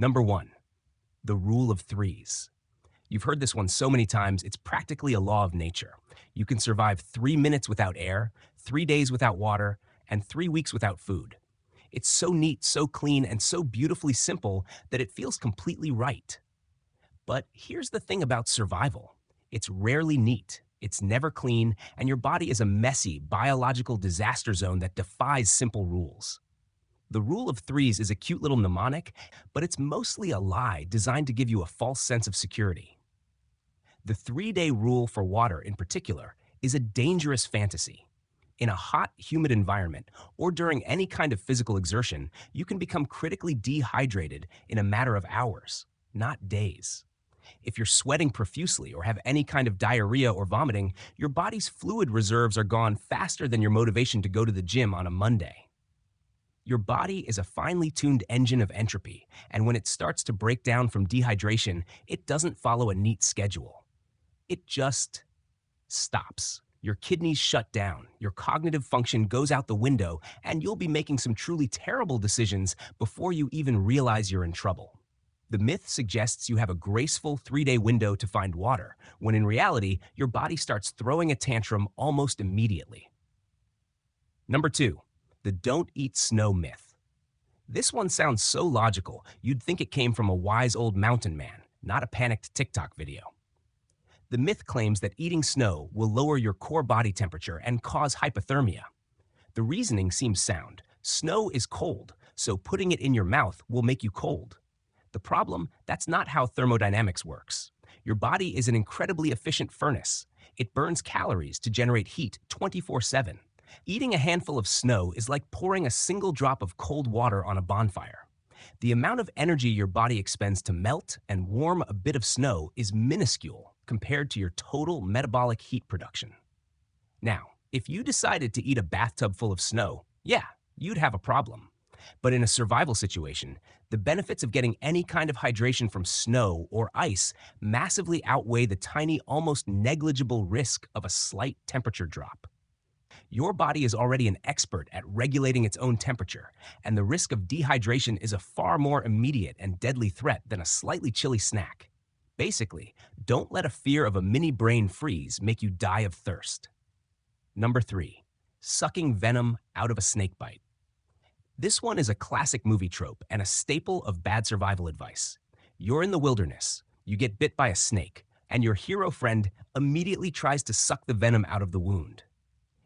Number one, the rule of threes. You've heard this one so many times, it's practically a law of nature. You can survive 3 minutes without air, 3 days without water, and 3 weeks without food. It's so neat, so clean, and so beautifully simple that it feels completely right. But here's the thing about survival. It's rarely neat, it's never clean, and your body is a messy, biological disaster zone that defies simple rules. The rule of threes is a cute little mnemonic, but it's mostly a lie designed to give you a false sense of security. The 3 day rule for water, in particular, is a dangerous fantasy. In a hot, humid environment, or during any kind of physical exertion, you can become critically dehydrated in a matter of hours, not days. If you're sweating profusely or have any kind of diarrhea or vomiting, your body's fluid reserves are gone faster than your motivation to go to the gym on a Monday. Your body is a finely tuned engine of entropy, and when it starts to break down from dehydration, it doesn't follow a neat schedule. It just stops. Your kidneys shut down, your cognitive function goes out the window, and you'll be making some truly terrible decisions before you even realize you're in trouble. The myth suggests you have a graceful 3 day window to find water, when in reality, your body starts throwing a tantrum almost immediately. Number two, the don't eat snow myth. This one sounds so logical, you'd think it came from a wise old mountain man, not a panicked TikTok video. The myth claims that eating snow will lower your core body temperature and cause hypothermia. The reasoning seems sound. Snow is cold, so putting it in your mouth will make you cold. The problem, that's not how thermodynamics works. Your body is an incredibly efficient furnace. It burns calories to generate heat 24/7. Eating a handful of snow is like pouring a single drop of cold water on a bonfire. The amount of energy your body expends to melt and warm a bit of snow is minuscule compared to your total metabolic heat production. Now, if you decided to eat a bathtub full of snow, yeah, you'd have a problem. But in a survival situation, the benefits of getting any kind of hydration from snow or ice massively outweigh the tiny, almost negligible risk of a slight temperature drop. Your body is already an expert at regulating its own temperature, and the risk of dehydration is a far more immediate and deadly threat than a slightly chilly snack. Basically, don't let a fear of a mini brain freeze make you die of thirst. Number three, sucking venom out of a snake bite. This one is a classic movie trope and a staple of bad survival advice. You're in the wilderness, you get bit by a snake, and your hero friend immediately tries to suck the venom out of the wound.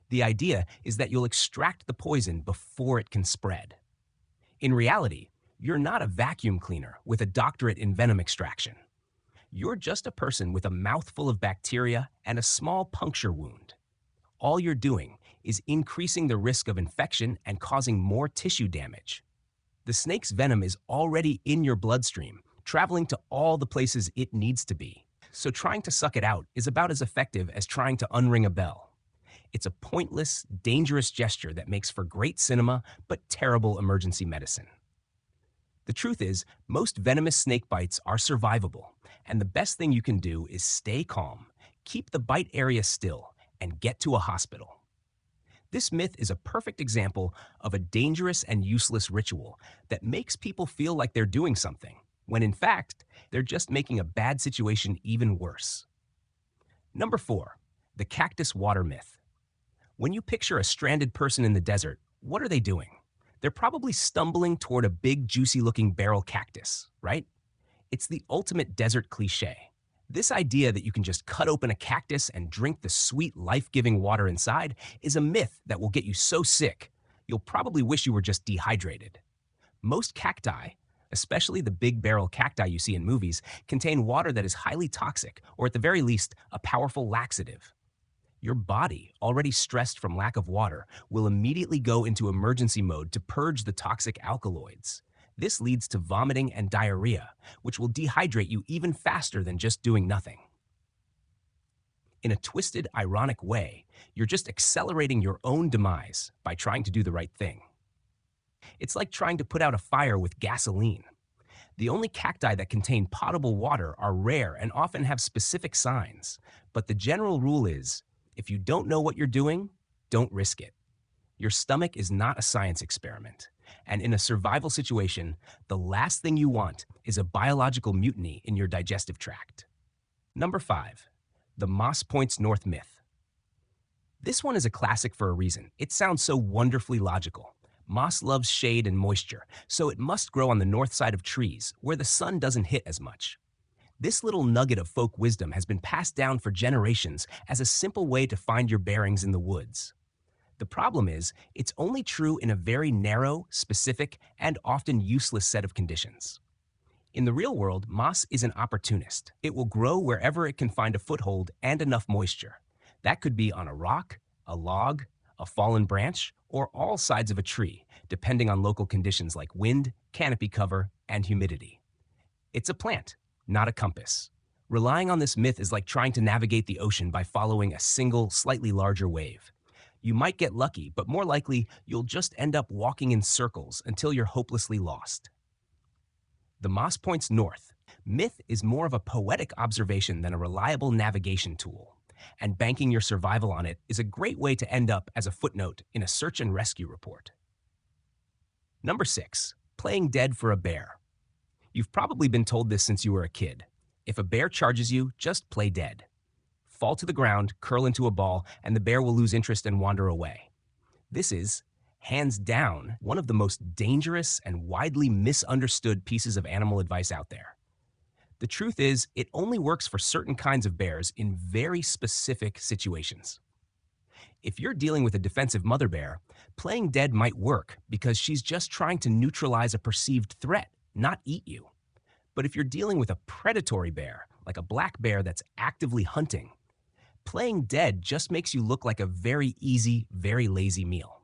The idea is that you'll extract the poison before it can spread. In reality, you're not a vacuum cleaner with a doctorate in venom extraction. You're just a person with a mouthful of bacteria and a small puncture wound. All you're doing is increasing the risk of infection and causing more tissue damage. The snake's venom is already in your bloodstream, traveling to all the places it needs to be. So trying to suck it out is about as effective as trying to unring a bell. It's a pointless, dangerous gesture that makes for great cinema but terrible emergency medicine. The truth is, most venomous snake bites are survivable, and the best thing you can do is stay calm, keep the bite area still, and get to a hospital. This myth is a perfect example of a dangerous and useless ritual that makes people feel like they're doing something, when in fact, they're just making a bad situation even worse. Number four, the cactus water myth. When you picture a stranded person in the desert, what are they doing? They're probably stumbling toward a big, juicy-looking barrel cactus, right? It's the ultimate desert cliche. This idea that you can just cut open a cactus and drink the sweet, life-giving water inside is a myth that will get you so sick, you'll probably wish you were just dehydrated. Most cacti, especially the big barrel cacti you see in movies, contain water that is highly toxic, or at the very least, a powerful laxative. Your body, already stressed from lack of water, will immediately go into emergency mode to purge the toxic alkaloids. This leads to vomiting and diarrhea, which will dehydrate you even faster than just doing nothing. In a twisted, ironic way, you're just accelerating your own demise by trying to do the right thing. It's like trying to put out a fire with gasoline. The only cacti that contain potable water are rare and often have specific signs, but the general rule is, if you don't know what you're doing, don't risk it. Your stomach is not a science experiment. and in a survival situation, the last thing you want is a biological mutiny in your digestive tract. Number 5. The Moss Points North myth. This one is a classic for a reason. It sounds so wonderfully logical. Moss loves shade and moisture, so it must grow on the north side of trees, where the sun doesn't hit as much. This little nugget of folk wisdom has been passed down for generations as a simple way to find your bearings in the woods. The problem is, it's only true in a very narrow, specific, and often useless set of conditions. In the real world, moss is an opportunist. It will grow wherever it can find a foothold and enough moisture. That could be on a rock, a log, a fallen branch, or all sides of a tree, depending on local conditions like wind, canopy cover, and humidity. It's a plant, not a compass. Relying on this myth is like trying to navigate the ocean by following a single, slightly larger wave. You might get lucky, but more likely, you'll just end up walking in circles until you're hopelessly lost. The Moss Points North myth is more of a poetic observation than a reliable navigation tool, and banking your survival on it is a great way to end up as a footnote in a search and rescue report. Number 6. Playing dead for a bear. You've probably been told this since you were a kid. If a bear charges you, just play dead. Fall to the ground, curl into a ball, and the bear will lose interest and wander away. This is, hands down, one of the most dangerous and widely misunderstood pieces of animal advice out there. The truth is, it only works for certain kinds of bears in very specific situations. If you're dealing with a defensive mother bear, playing dead might work because she's just trying to neutralize a perceived threat, not eat you. But if you're dealing with a predatory bear, like a black bear that's actively hunting, playing dead just makes you look like a very easy, very lazy meal.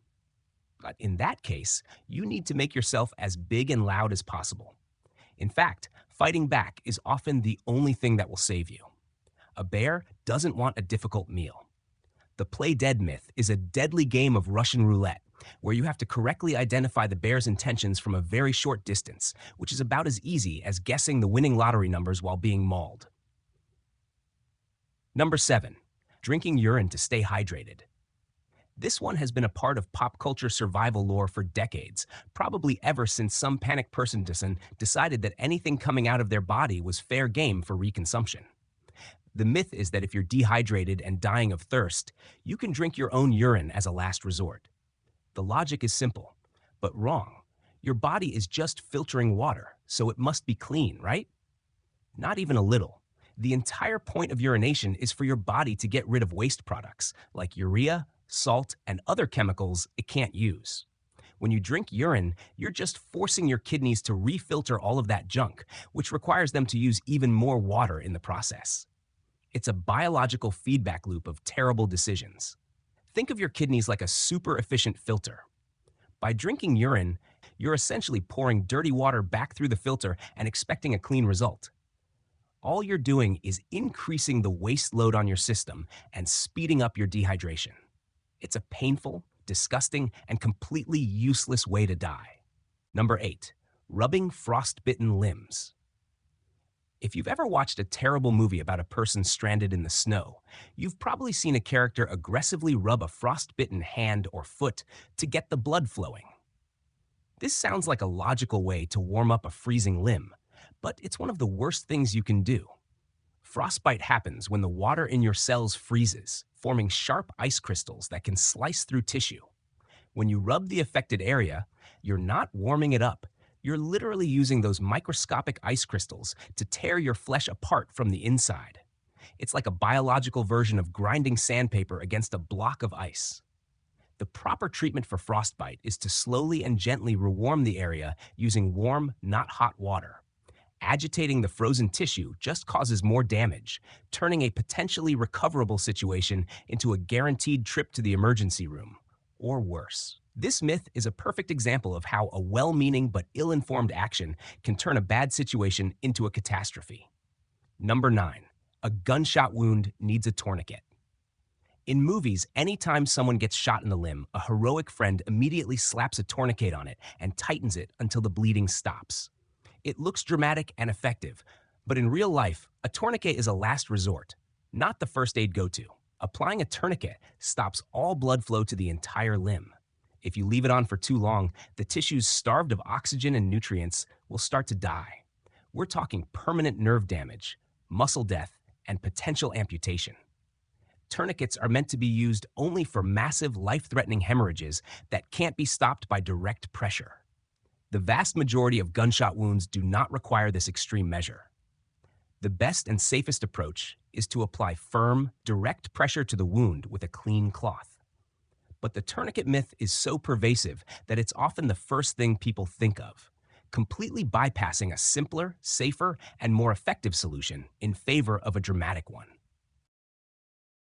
But in that case, you need to make yourself as big and loud as possible. In fact, fighting back is often the only thing that will save you. A bear doesn't want a difficult meal. The play dead myth is a deadly game of Russian roulette, where you have to correctly identify the bear's intentions from a very short distance, which is about as easy as guessing the winning lottery numbers while being mauled. Number 7. Drinking urine to stay hydrated. This one has been a part of pop culture survival lore for decades, probably ever since some panicked person decided that anything coming out of their body was fair game for reconsumption. The myth is that if you're dehydrated and dying of thirst, you can drink your own urine as a last resort. The logic is simple, but wrong. Your body is just filtering water, so it must be clean, right? Not even a little. The entire point of urination is for your body to get rid of waste products, like urea, salt, and other chemicals it can't use. When you drink urine, you're just forcing your kidneys to refilter all of that junk, which requires them to use even more water in the process. It's a biological feedback loop of terrible decisions. Think of your kidneys like a super efficient filter. By drinking urine, you're essentially pouring dirty water back through the filter and expecting a clean result. All you're doing is increasing the waste load on your system and speeding up your dehydration. It's a painful, disgusting, and completely useless way to die. Number 8. Rubbing frostbitten limbs. If you've ever watched a terrible movie about a person stranded in the snow, you've probably seen a character aggressively rub a frostbitten hand or foot to get the blood flowing. This sounds like a logical way to warm up a freezing limb, but it's one of the worst things you can do. Frostbite happens when the water in your cells freezes, forming sharp ice crystals that can slice through tissue. When you rub the affected area, you're not warming it up. You're literally using those microscopic ice crystals to tear your flesh apart from the inside. It's like a biological version of grinding sandpaper against a block of ice. The proper treatment for frostbite is to slowly and gently rewarm the area using warm, not hot water. Agitating the frozen tissue just causes more damage, turning a potentially recoverable situation into a guaranteed trip to the emergency room, or worse. This myth is a perfect example of how a well-meaning but ill-informed action can turn a bad situation into a catastrophe. Number 9. A gunshot wound needs a tourniquet. In movies, anytime someone gets shot in the limb, a heroic friend immediately slaps a tourniquet on it and tightens it until the bleeding stops. It looks dramatic and effective, but in real life, a tourniquet is a last resort, not the first aid go-to. Applying a tourniquet stops all blood flow to the entire limb. If you leave it on for too long, the tissues starved of oxygen and nutrients will start to die. We're talking permanent nerve damage, muscle death, and potential amputation. Tourniquets are meant to be used only for massive, life-threatening hemorrhages that can't be stopped by direct pressure. The vast majority of gunshot wounds do not require this extreme measure. The best and safest approach is to apply firm, direct pressure to the wound with a clean cloth. But the tourniquet myth is so pervasive that it's often the first thing people think of, completely bypassing a simpler, safer, and more effective solution in favor of a dramatic one.